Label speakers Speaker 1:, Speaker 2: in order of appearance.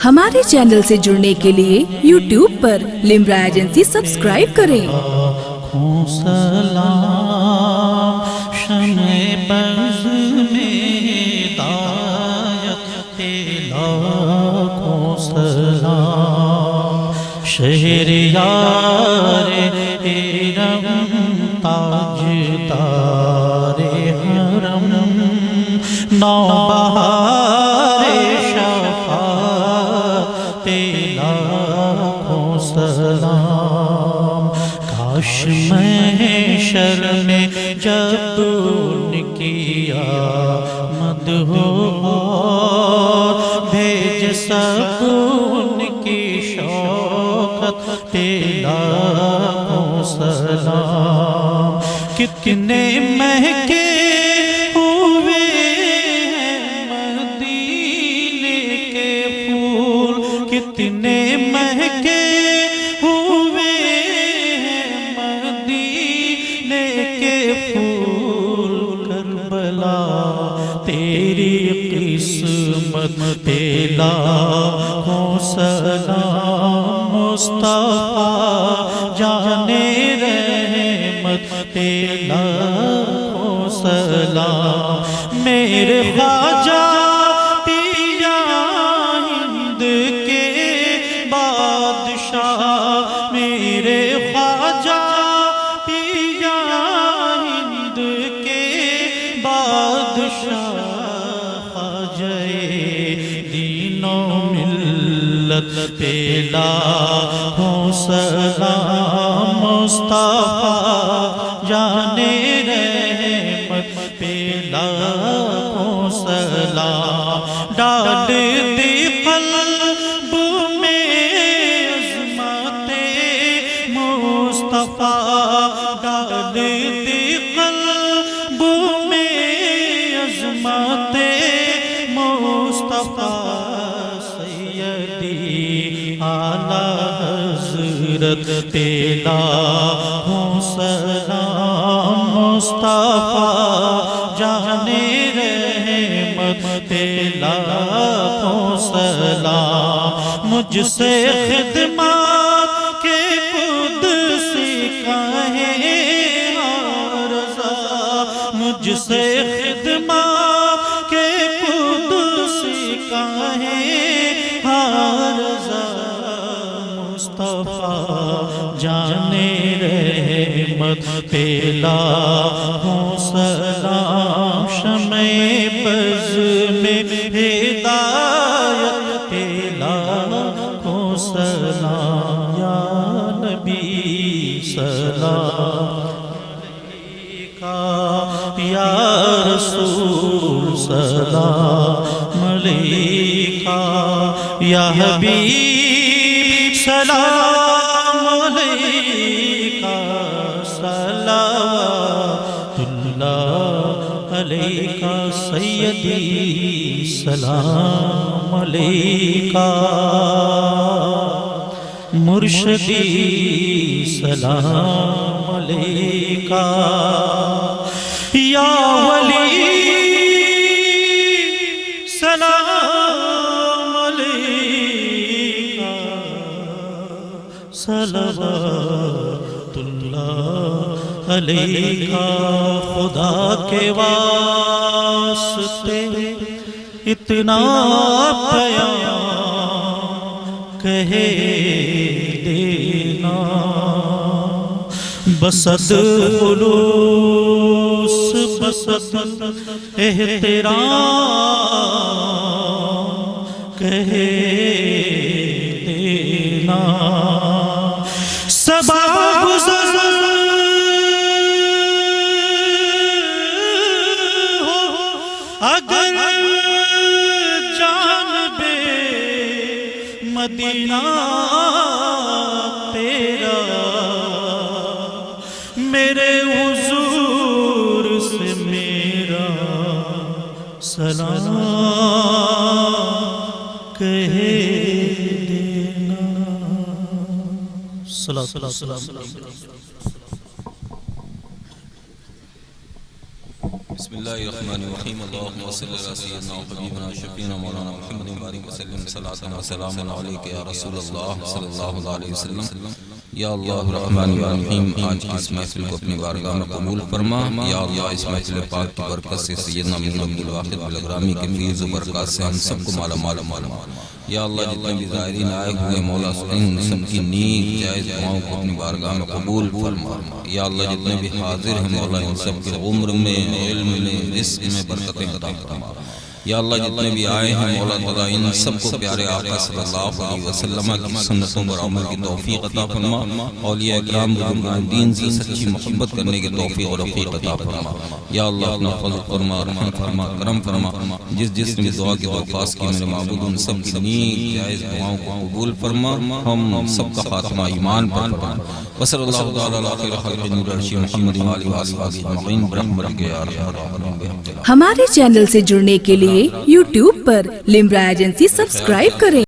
Speaker 1: हमारे चैनल से जुड़ने के लिए YouTube पर लिम्रा एजेंसी सब्सक्राइब करें।
Speaker 2: सलाम शमे बज़ में दायत लाखों सलाम शहरियारे इरम ताजदारे हरम नौबहारे शफ़ाअते लाखों सलाम। काश महशर में जब उनकी आमद हो और भेज सब उनकी शौकत पे लाखों सलाम। कितने महके हुए हैं मदीने के फूल, कितने महके हुए हैं मदीने के फूल। करबला तेरी किस्मत पे लाखों सलाम। मुस्तफा जाने रहमत पे लाखों सलाम। मेरे ख्वाजा पिया हिंद के बादशाह, मेरे ख्वाजा पिया हिंद के बादशाह। ख्वाजा दीनो मिल्लत पे लाखों सलाम। मुस्तफा जाने रहमत पे लाखों सलाम। डाल दे क़ल्ब में अज़मते मुस्तफा, डाल दे क़ल्ब में अज़मते मुस्तफा। सैयदी आला हज़रत पे लाखों सलाम। मुस्तफा जाने रहमत पे लाखों सलाम। मुझसे खिदमत के कुदसी कहे रज़ा, मुझसे खिदमत के कुदसी कहे रज़ा। मुस्तफा जाने रहमत पे लाखों सलाम। शमे बज़ में हिदायत पे लाखों सलाम। या नबी सलाम अलैका, या रसूल सलाम अलैका, या हबीब सलाम अलैका। सलावतुल्लाह अलैका सय्यदी सलाम अलैका। मुर्शदी सलाम अलैका। या वली सलाम अलैका। सलवातुल्लाह अलैका। खुदा के वास्ते इतना बयां कहे देना। बसद खुलूस बसद एहतराम कहे देना। सबा गुज़र हो अगर जानबे मदीना तेरा, मेरे हुजूर से मेरा सलाम कहे देना।
Speaker 3: بسم اللہ الرحمن الرحیم اللہم صلی علی سیدنا و حبیبنا شفیعنا مولانا محمد بارک وسلم صلاۃ و سلام علیک یا رسول اللہ صلی اللہ علیہ وسلم. یا اللہ الرحمن الرحیم، آج کی اس محفل کو اپنی بارگاہ میں قبول فرما. یا اللہ اس محفل پاک کی برکت سے سیدنا عبدالواحد بلگرامی کے فیض و برکات سے ہم سب کو مالا مال فرما. یا اللہ جتنے بھی زائرین آئے ہوئے مولا ان سب کی نیک جائز دعاؤں کو اپنی بارگاہ میں قبول فرما. یا اللہ جتنے بھی حاضر ہیں مولا ان سب کے عمر میں، علم میں، رزق میں برکتیں عطا فرما. یا اللہ جتنے بھی آئے ہیں مولا تعالیٰ ان سب کو پیارے آقا صلی اللہ علیہ وسلم کی سنتوں پر عمل کی توفیق عطا فرما. اولیاء اکرام بزرگان دین سے سچی محبت کرنے کی توفیق اور رفیق عطا فرما. یا اللہ اپنا فضل فرما، رحم فرما، کرم فرما. جس نے دعا کی درخواست کی میرے معبود ان سب کی نیک جائز دعاؤں کو قبول فرما. ہم سب کا خاتمہ ایمان پر فرما. وصلی اللہ تعالیٰ علی خیر خلق نور عرش محمد وآلہ وصحبہ اجمعین برحمتک یا ارحم الراحمین.
Speaker 1: ہمارے چینل سے جڑنے کے لیے YouTube پر لمرا ایجنسی سبسکرائب کریں.